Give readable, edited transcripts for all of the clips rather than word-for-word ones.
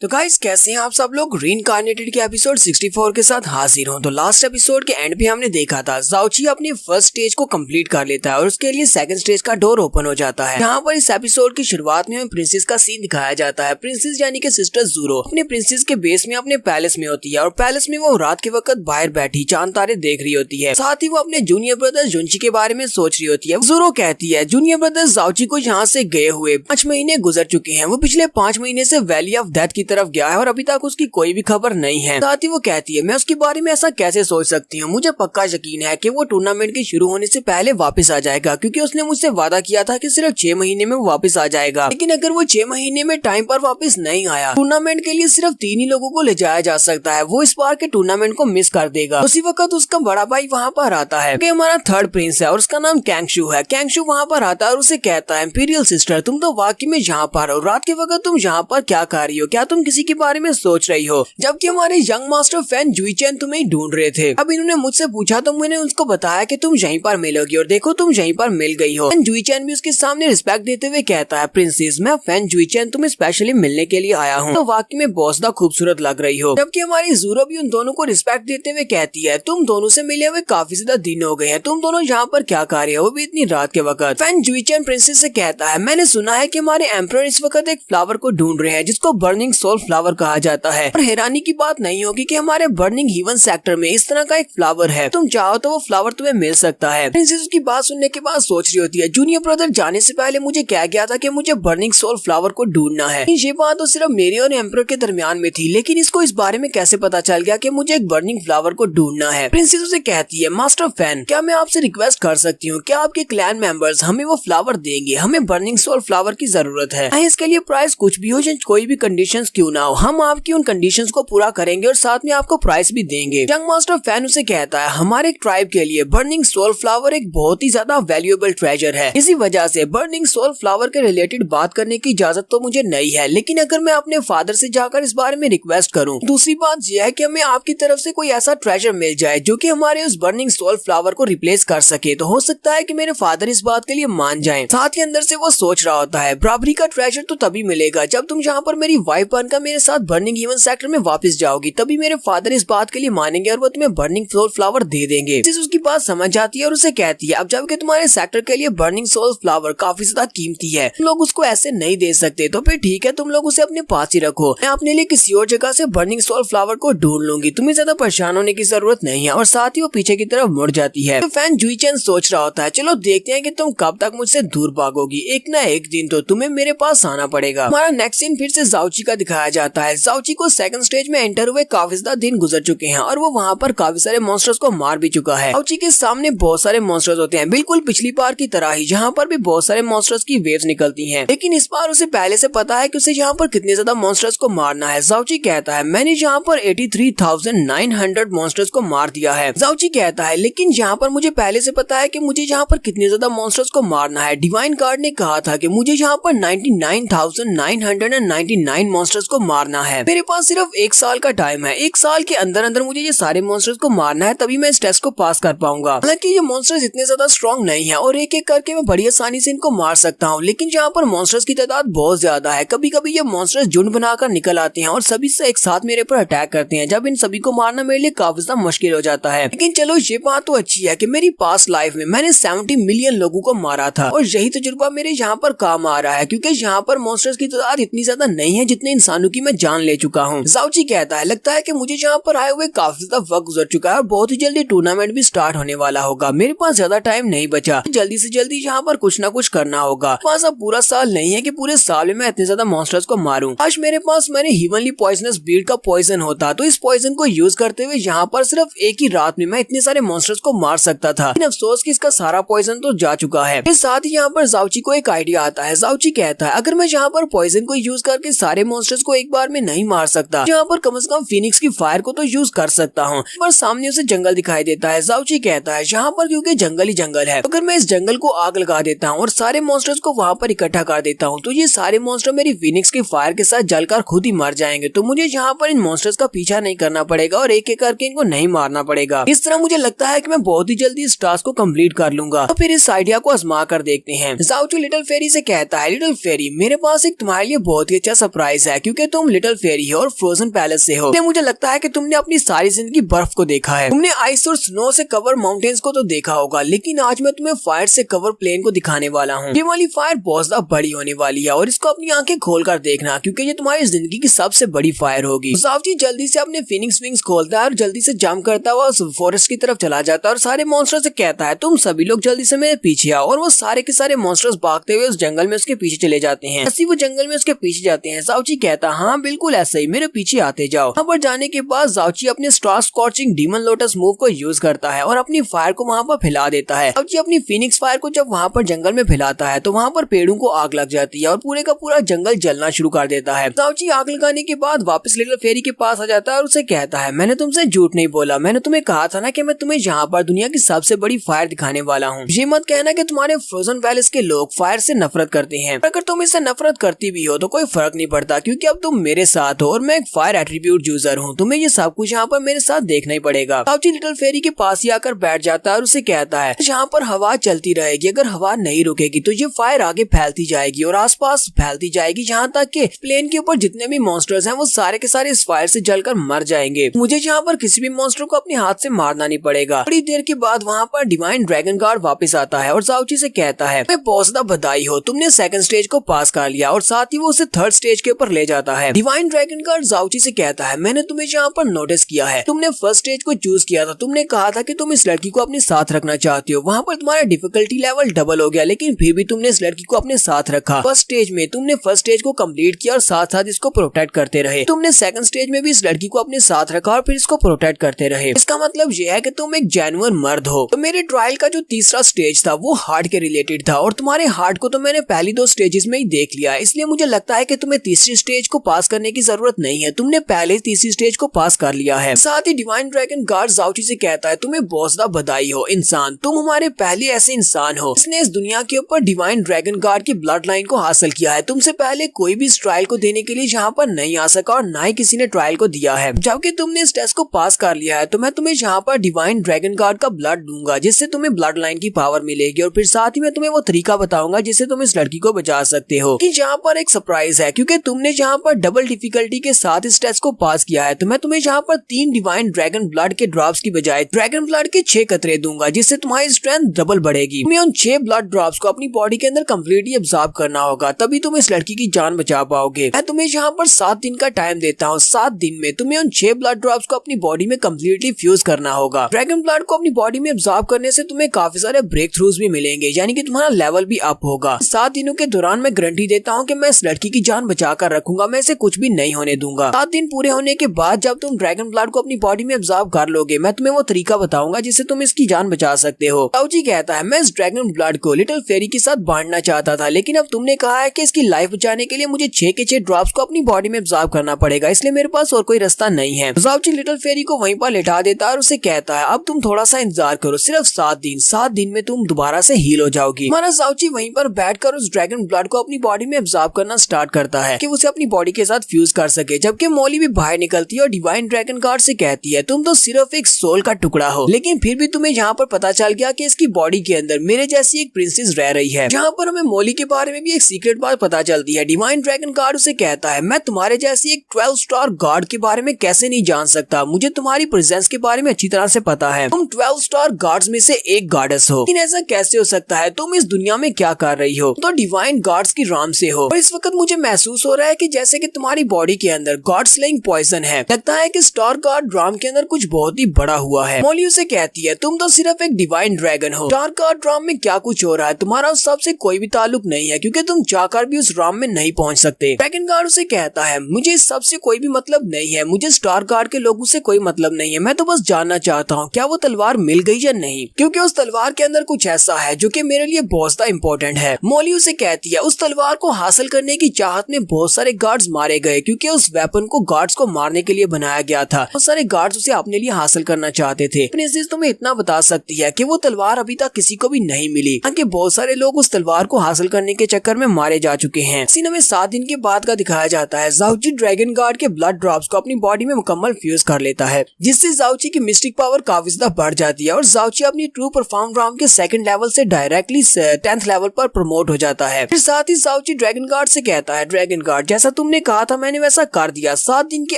तो गाइस कैसे हैं आप सब लोग। रीइंकार्नेटेड के एपिसोड 64 के साथ हाजिर हूं। तो लास्ट एपिसोड के एंड पे हमने देखा था ज़ाओची अपनी फर्स्ट स्टेज को कंप्लीट कर लेता है और उसके लिए सेकंड स्टेज का डोर ओपन हो जाता है। यहाँ पर इस एपिसोड की शुरुआत में हमें प्रिंसेस का सीन दिखाया जाता है। प्रिंसेस यानी कि सिस्टर ज़ूरो अपने प्रिंसेस के बेस में अपने पैलेस में होती है और पैलेस में वो रात के वक्त बाहर बैठी चांद तारे देख रही होती है। साथ ही वो अपने जूनियर ब्रदर जुनची के बारे में सोच रही होती है। ज़ूरो कहती है जूनियर ब्रदर ज़ाओची को यहाँ से गए हुए 5 महीने गुजर चुके हैं। वो पिछले 5 महीने से वैली ऑफ डेथ की तरफ गया है और अभी तक उसकी कोई भी खबर नहीं है। साथ ही वो कहती है मैं उसके बारे में ऐसा कैसे सोच सकती हूँ। मुझे पक्का यकीन है कि वो टूर्नामेंट के शुरू होने से पहले वापस आ जाएगा, क्योंकि उसने मुझसे वादा किया था कि सिर्फ 6 महीने में वो वापस आ जाएगा। लेकिन अगर वो 6 महीने में टाइम पर वापस नहीं आया, टूर्नामेंट के लिए सिर्फ 3 ही लोगों को ले जाया जा सकता है। वो इस बार के टूर्नामेंट को मिस कर देगा। उसी वक्त उसका बड़ा भाई वहाँ पर आता है कि हमारा थर्ड प्रिंस है और उसका नाम कैंगशू है। कैंगशू वहाँ पर आता है और उसे कहता है इंपीरियल सिस्टर तुम तो वाकई में यहाँ पर हो। रात के वक्त तुम यहाँ पर क्या कर रही हो? क्या तुम किसी के बारे में सोच रही हो? जबकि हमारे यंग मास्टर फैन जुईचेन तुम्हें ढूंढ रहे थे। अब इन्होंने मुझसे पूछा तो मैंने उसको बताया कि तुम यहीं पर मिलोगी और देखो तुम यहीं पर मिल गई हो। फैन जुईचेन भी उसके सामने रिस्पेक्ट देते हुए कहता है प्रिंसेस मैं फैन जुईचेन तुम्हें स्पेशली मिलने के लिए आया हूँ, तो वाकई में बहुत ज्यादा खूबसूरत लग रही हो। जबकि हमारी ज़ूरो भी उन दोनों को रिस्पेक्ट देते हुए कहती है तुम दोनों से मिले हुए काफी ज्यादा दिन हो गए हैं, तुम दोनों यहाँ पर क्या कर रहे हो, वो भी इतनी रात के वक्त। फैन जुईचेन प्रिंसेस से कहता है मैंने सुना है कि हमारे एम्परर इस वक्त एक फ्लावर को ढूंढ रहे हैं जिसको बर्निंग सोल फ्लावर कहा जाता है। और हैरानी की बात नहीं होगी कि हमारे बर्निंग हेवन सेक्टर में इस तरह का एक फ्लावर है, तुम चाहो तो वो फ्लावर तुम्हें मिल सकता है। प्रिंसेस उसकी बात सुनने के बाद सोच रही होती है जूनियर ब्रदर जाने से पहले मुझे कह गया था कि मुझे बर्निंग सोल फ्लावर को ढूंढना है। ये बात तो सिर्फ मेरे और एम्परर के दरमियान में थी, लेकिन इसको इस बारे में कैसे पता चल गया कि मुझे एक बर्निंग फ्लावर को ढूंढना है। प्रिंसेस उसे कहती है मास्टर फैन क्या मैं आपसे रिक्वेस्ट कर सकती हूँ, क्या आपके क्लैन मेंबर्स हमें वो फ्लावर देंगे? हमें बर्निंग सोल फ्लावर की जरूरत है। इसके लिए प्राइस कुछ भी हो, कोई भी कंडीशंस क्यों ना हो, हम आपकी उन कंडीशंस को पूरा करेंगे और साथ में आपको प्राइस भी देंगे। यंग मास्टर फैन उसे कहता है हमारे ट्राइब के लिए बर्निंग सोल फ्लावर एक बहुत ही ज्यादा वैल्यूएबल ट्रेजर है। इसी वजह से बर्निंग सोल फ्लावर के रिलेटेड बात करने की इजाजत तो मुझे नहीं है, लेकिन अगर मैं अपने फादर से जाकर इस बारे में रिक्वेस्ट करूं, दूसरी बात यह है कि हमें आपकी तरफ से कोई ऐसा ट्रेजर मिल जाए जो कि हमारे उस बर्निंग सोल फ्लावर को रिप्लेस कर सके, तो हो सकता है कि मेरे फादर इस बात के लिए मान जाएं। साथ ही अंदर से वो सोच रहा होता है बराबरी का ट्रेजर तो तभी मिलेगा जब तुम यहाँ पर मेरी वाइफ बनकर मेरे साथ बर्निंग हेवन सेक्टर में वापस जाओगी, तभी मेरे फादर इस बात के लिए मानेंगे और वो तुम्हें बर्निंग सोल फ्लावर दे देंगे। जिस उसकी बात समझ जाती है और उसे कहती है अब जबकि तुम्हारे सेक्टर के लिए बर्निंग सोल फ्लावर काफी ज्यादा कीमती है, तुम लोग उसको ऐसे नहीं दे सकते, तो फिर ठीक है तुम लोग उसे अपने पास ही रखो, मैं अपने लिए किसी और जगह से बर्निंग सोल फ्लावर को ढूंढ लूंगी, तुम्हें ज्यादा परेशान होने की जरूरत नहीं है। और साथ ही वो पीछे की तरफ मुड़ जाती है। तो फैन जुईचेन सोच रहा होता है चलो देखते हैं कि तुम कब तक मुझसे दूर भागोगी, एक ना एक दिन तो तुम्हें मेरे पास आना पड़ेगा। हमारा नेक्स्ट सीन फिर से ज़ाओची का दिखाया जाता है। ज़ाओची को सेकंड स्टेज में एंटर हुए काफी ज्यादा दिन गुजर चुके हैं और वो वहाँ पर काफी सारे मॉन्स्टर्स को मार भी चुका है। ज़ाओची के सामने बहुत सारे मॉन्स्टर्स होते हैं, बिल्कुल पिछली बार की तरह ही, जहाँ पर भी बहुत सारे मॉन्स्टर्स की वेव्स निकलती हैं, लेकिन इस बार उसे पहले से पता है कि उसे यहाँ पर कितने ज्यादा मॉन्स्टर्स को मारना है। ज़ाओची कहता है मैंने यहाँ पर 83,900 मॉन्स्टर्स को मार दिया है। ज़ाओची कहता है लेकिन यहाँ पर मुझे पहले से पता है कि मुझे यहाँ पर कितने ज्यादा मॉन्स्टर्स को मारना है। डिवाइन कार्ड ने कहा था कि मुझे यहाँ पर 99,999 मॉन्स्टर्स को मारना है। मेरे पास सिर्फ 1 साल का टाइम है, 1 साल के अंदर अंदर मुझे ये सारे मॉन्स्टर्स को मारना है, तभी मैं इस टेस्ट को पास कर पाऊंगा। हालांकि ये मॉन्स्टर्स इतने ज्यादा स्ट्रॉन्ग नहीं है और एक एक करके मैं बड़ी आसानी से इनको मार सकता हूँ, लेकिन यहाँ पर मॉन्स्टर्स की तादाद बहुत ज्यादा है। कभी कभी ये मॉन्स्टर्स झुंड बनाकर निकल आते हैं और सभी से एक साथ मेरे पर अटैक करते हैं। जब इन सभी को मारना मेरे लिए काफी ज्यादा मुश्किल हो जाता है। लेकिन चलो ये बात तो अच्छी है कि मेरी पास्ट लाइफ में मैंने 70 मिलियन लोगों को मारा था और यही तजुर्बा मेरे यहाँ पर काम आ रहा है, क्योंकि यहाँ पर मॉन्स्टर्स की तादाद इतनी ज्यादा नहीं है जितने इंसानों की मैं जान ले चुका हूँ। ज़ाओची कहता है लगता है कि मुझे यहाँ पर आए हुए काफी ज्यादा वक्त गुजर चुका है और बहुत ही जल्दी टूर्नामेंट भी स्टार्ट होने वाला होगा। मेरे पास ज्यादा टाइम नहीं बचा, जल्दी से जल्दी यहाँ पर कुछ ना कुछ करना होगा। पास अब पूरा साल नहीं है कि पूरे साल में मैं इतने ज्यादा मॉन्स्टर्स को मारूं। आज मेरे पास मैंने हीवनली पॉइजनस ब्रीड का पॉइजन होता तो इस पॉइजन को यूज करते हुए यहाँ पर सिर्फ एक ही रात में मैं इतने सारे मॉन्स्टर्स को मार सकता था, लेकिन अफसोस कि इसका सारा पॉइजन तो जा चुका है। फिर साथ ही यहाँ पर ज़ाओची को एक आइडिया आता है। ज़ाओची कहता है अगर मैं यहाँ पर पॉइजन को यूज करके सारे मॉन्स्टर्स को एक बार में नहीं मार सकता, यहाँ पर कम से कम फिनिक्स की फायर को तो यूज कर सकता हूँ। पर सामने उसे जंगल दिखाई देता है। ज़ाओची कहता है यहाँ पर क्योंकि जंगल ही जंगल है, अगर मैं इस जंगल को आग लगा देता हूँ और सारे मॉन्स्टर्स को वहाँ पर इकट्ठा कर देता हूँ तो ये सारे मॉन्स्टर मेरी फिनिक्स की फायर के साथ जलकर खुद ही मर जाएंगे, तो मुझे यहाँ पर इन मॉन्स्टर्स का पीछा नहीं करना पड़ेगा और एक एक करके इनको नहीं मारना पड़ेगा। इस तरह मुझे लगता है कि मैं बहुत ही जल्दी इस टास्क को कंप्लीट कर लूंगा। तो फिर इस आइडिया को आजमा कर देखते हैं। ज़ाओची लिटिल फेरी से कहता है लिटिल फेरी मेरे पास एक तुम्हारे लिए बहुत ही अच्छा सरप्राइज है, क्योंकि तुम लिटिल फेरी हो और फ्रोजन पैलेस से हो। मुझे लगता है कि तुमने अपनी सारी जिंदगी बर्फ को देखा है। तुमने आइस और स्नो से कवर माउंटेन्स को तो देखा होगा, लेकिन आज मैं तुम्हें फायर से कवर प्लेन को दिखाने वाला हूँ। ये वाली फायर बहुत ज्यादा बड़ी होने वाली है और इसको अपनी आंखें खोलकर देखना, क्योंकि ये तुम्हारी जिंदगी की सबसे बड़ी फायर होगी। जाओची जल्दी से अपने फिनिक्स विंग्स खोलता है और जल्दी से जंप करता हुआ उस फॉरेस्ट की तरफ चला जाता है और सारे मॉन्स्टर से कहता है तुम सभी लोग जल्दी से मेरे पीछे आओ। और वो सारे के सारे मॉन्स्टर्स भागते हुए उस जंगल में उसके पीछे चले जाते हैं। ऐसे वो जंगल में उसके पीछे जाते हैं। जाओची कहता है हाँ बिल्कुल ऐसा ही, मेरे पीछे आते जाओ। वहाँ पर जाने के बाद जाओची अपने star scorching demon lotus move को यूज करता है और अपनी फायर को वहाँ पर फैला देता है। जाओची अपनी फिनिक्स फायर को जब वहाँ पर जंगल में फैलाता है तो वहाँ पर पेड़ों को आग लग जाती है और पूरे का पूरा जंगल जलना शुरू कर देता है। जाओची आग लगाने के बाद वापस लिटिल फेरी के पास आ जाता है और उसे कहता है मैंने तुमसे झूठ नहीं बोला, मैंने तुम्हें कहा था ना कि मैं तुम्हें यहाँ पर दुनिया की सबसे बड़ी फायर दिखाने वाला हूँ। ये मत कहना कि तुम्हारे फ्रोजन पैलेस के लोग फायर से नफरत करते हैं। अगर तुम इससे नफरत करती भी हो तो कोई फर्क नहीं पड़ता, क्योंकि अब तुम मेरे साथ हो और मैं एक फायर एट्रीब्यूट यूजर हूँ। तुम्हें ये सब कुछ यहाँ पर मेरे साथ देखना ही पड़ेगा। जाओची लिटिल फेरी के पास ही आकर बैठ जाता है और उसे कहता है यहाँ पर हवा चलती रहेगी, अगर हवा नहीं रुकेगी तो ये फायर आगे फैलती जाएगी और आसपास फैलती जाएगी, यहाँ तक कि प्लेन के ऊपर जितने भी मॉन्स्टर्स हैं वो सारे के सारे इस फायर से जलकर मर जाएंगे। मुझे यहाँ पर किसी भी मॉन्स्टर को अपने हाथ से मारना नहीं पड़ेगा। थोड़ी देर के बाद वहाँ पर डिवाइन ड्रैगन गार्ड वापस आता है और जाओची से कहता है मैं बहुत ज्यादा बधाई हो, तुमने सेकंड स्टेज को पास कर लिया। और साथ ही वो उसे थर्ड स्टेज के ऊपर ले जाता है। डिवाइन ड्रैगन गार्ड जाओची से कहता है मैंने तुम्हें यहाँ पर नोटिस किया है, तुमने फर्स्ट स्टेज को चूज किया था, तुमने कहा था कि तुम इस लड़की को अपने साथ रखना चाहती हो। वहाँ पर तुम्हारा डिफिकल्टी लेवल डबल हो गया, लेकिन फिर भी तुमने इस लड़की को अपने साथ रखा। फर्स्ट स्टेज में तुमने फर्स्ट स्टेज को कंप्लीट किया और साथ साथ इसको प्रोटेक्ट करते रहे। तुमने सेकंड स्टेज में भी इस लड़की को अपने साथ रखा और फिर इसको प्रोटेक्ट करते रहे। इसका मतलब यह है कि तुम एक जेन्युइन मर्द हो। तो मेरे ट्रायल का जो तीसरा स्टेज था वो हार्ट के रिलेटेड था और तुम्हारे हार्ट को तो मैंने पहली दो स्टेजेस में ही देख लिया, इसलिए मुझे लगता है कि तुम्हें तीसरी स्टेज को पास करने की जरूरत नहीं है, तुमने पहले तीसरी स्टेज को पास कर लिया है। साथ ही डिवाइन ड्रैगन गार्ड जाओची से कहता है तुम्हें बहुत ज्यादा बधाई हो इंसान, तुम हमारे पहले ऐसे इंसान हो जिसने इस दुनिया के ऊपर डिवाइन ड्रैगन गार्ड की ब्लड लाइन को हासिल किया है। तुमसे पहले कोई भी इस ट्रायल को देने के लिए यहाँ पर नहीं आ सका और ना ही किसी ने ट्रायल को दिया है। जबकि तुमने इस टेस्ट को पास कर लिया है तो मैं तुम्हें यहाँ पर डिवाइन ड्रैगन गार्ड का ब्लड दूंगा, जिससे तुम्हें ब्लड लाइन की पावर मिलेगी और फिर साथ ही मैं तुम्हें वो तरीका बताऊंगा जिससे तुम इस लड़की को बचा सकते हो। कि यहाँ पर एक सरप्राइज है, क्योंकि तुमने यहाँ पर डबल डिफिकल्टी के साथ इस टेस्ट को पास किया है तो मैं तुम्हें यहाँ पर 3 डिवाइन ड्रैगन ब्लड के ड्रॉप्स की बजाय ड्रैगन ब्लड के 6 कतरे दूंगा, जिससे तुम्हारी स्ट्रेंथ डबल बढ़ेगी। तुम्हें उन 6 ब्लड ड्रॉप्स को अपनी बॉडी के अंदर कम्प्लीटली एब्जॉर्ब करना होगा, तभी तुम इस लड़की की जान बचा पाओगे। मैं तुम्हें यहाँ पर 7 दिन का टाइम देता हूँ। 7 दिन में तुम्हें उन 6 ब्लड ड्रॉप्स को अपनी बॉडी में कम्प्लीटली फ्यूज करना होगा। ड्रैगन ब्लड को अपनी बॉडी में एब्जॉर्ब करने से तुम्हें काफी सारे ब्रेक थ्रूज भी मिलेंगे, यानी कि तुम्हारा लेवल भी अप होगा। 7 दिनों के दौरान मैं गारंटी देता हूँ कि मैं इस लड़की की जान बचा कर रखूंगा, मैं इसे कुछ भी नहीं होने दूंगा। 7 दिन पूरे होने के बाद जब तुम ड्रैगन ब्लड को अपनी बॉडी में एब्जॉर्ब कर लोगे, मैं तुम्हें वो तरीका बताऊंगा जिससे तुम इसकी जान बचा सकते हो। जाओची कहता है मैं इस ड्रैगन ब्लड को लिटिल फेरी के साथ बांटना चाहता था, लेकिन अब तुमने कहा है कि इसकी लाइफ बचाने के लिए मुझे 6 के 6 ड्रॉप्स को अपनी बॉडी में एब्जॉर्ब करना पड़ेगा, इसलिए मेरे पास और कोई रास्ता नहीं है। जाओची लिटिल फेरी को वहीं पर लेटा देता है और उसे कहता है अब तुम थोड़ा सा इंतजार करो, सिर्फ 7 दिन। 7 दिन में तुम दोबारा से हील हो जाओगी। हमारा जाओची वहीं पर बैठकर उस ड्रैगन ब्लड को अपनी बॉडी में एब्जॉर्ब करना स्टार्ट करता है कि उसे अपनी बॉडी के साथ फ्यूज कर सके। जबकि मॉली भी बाहर निकलती है और डिवाइन ड्रैगन गार्ड से कहती है तुम तो सिर्फ एक सोल का टुकड़ा हो, लेकिन फिर भी तुम्हें यहाँ पर पता चल गया कि इसकी बॉडी के अंदर मेरे जैसी एक प्रिंसेस रह रही है। यहाँ पर हमें मॉली के बारे में भी एक सीक्रेट बात पता चलती है। डिवाइन ड्रैगन गार्ड उसे कहता है मैं तुम्हारे जैसी एक 12 स्टार गार्ड के बारे में कैसे नहीं जान सकता, मुझे तुम्हारी प्रेजेंस के बारे में अच्छी तरह से पता है। तुम 12 स्टार गार्ड्स में से एक गार्डस हो, लेकिन ऐसा कैसे हो सकता है? तुम इस दुनिया में क्या कर रही हो? तो डिवाइन गार्ड्स की राम से हो और इस वक्त मुझे महसूस हो रहा है कि जैसे कि तुम्हारी बॉडी के अंदर गॉड स्लेइंग पॉइजन है। लगता है कि स्टार गार्ड राम के अंदर कुछ बहुत ही बड़ा हुआ है। मॉली उसे कहती है तुम तो सिर्फ एक डिवाइन ड्रैगन हो, स्टार गार्ड राम में क्या कुछ हो रहा है? तुम्हारा उस सबसे कोई भी ताल्लुक नहीं है, क्योंकि तुम चाहकर भी उस राम में नहीं पहुंच सकते। ड्रैगन गार्ड उसे कहता है मुझे इस सबसे कोई भी मतलब नहीं है, मुझे स्टार गार्ड के लोगों से कोई मतलब नहीं है, मैं तो बस जानना चाहता हूँ क्या वो तलवार मिल गई या नहीं, क्योंकि उस तलवार के अंदर कुछ ऐसा है जो कि मेरे लिए बहुत ज्यादा इम्पोर्टेंट है। मॉली उसे कहती है उस तलवार को हासिल करने की चाहत में बहुत सारे गार्ड्स मारे गए, क्योंकि उस वेपन को गार्ड्स को मारने के लिए बनाया गया था। बहुत सारे गार्ड्स उसे अपने लिए हासिल करना चाहते थे। प्रिंसेस तुम्हें इतना बता सकती है कि वो तलवार अभी तक किसी को भी नहीं मिली, क्योंकि बहुत सारे लोग उस तलवार को हासिल करने के चक्कर में मारे जा चुके हैं। सीन में 7 दिन के बाद का दिखाया जाता है। जाओची ड्रैगन गार्ड के ब्लड ड्रॉप्स को अपनी बॉडी में मुकम्मल फ्यूज कर लेता है, जिससे जाओची की मिस्टिक पावर काफी ज्यादा बढ़ जाती है और जाओची अपनी ट्रू परफॉर्म राउंड के 2nd लेवल से डायरेक्टली 10th लेवल पर प्रमोट हो जाता है। फिर साथ ही जाओची ड्रैगन गार्ड से कहता है ड्रैगन गार्ड जैसा तुमने कहा था मैंने वैसा कर दिया। 7 दिन के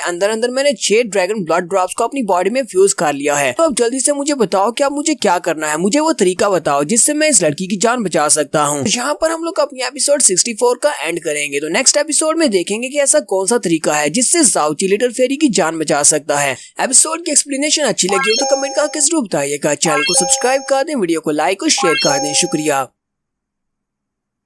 अंदर अंदर मैंने 6 ड्रैगन ब्लड ड्रॉप्स को अपनी बॉडी में फ्यूज कर लिया है। तो अब जल्दी से मुझे बताओ कि अब मुझे क्या करना है, मुझे वो तरीका बताओ जिससे मैं इस लड़की की जान बचा सकता हूँ। यहाँ पर हम लोग अपनी एपिसोड 64 का एंड करेंगे। तो नेक्स्ट एपिसोड में देखेंगे कि ऐसा कौन सा तरीका है जिससे ज़ाओची लिटिल फेरी की जान बचा सकता है। एपिसोड की एक्सप्लेनेशन अच्छी लगी हो तो कमेंट करके जरूर बताइएगा। चैनल को सब्सक्राइब कर दें, वीडियो को लाइक और शेयर कर दें। शुक्रिया।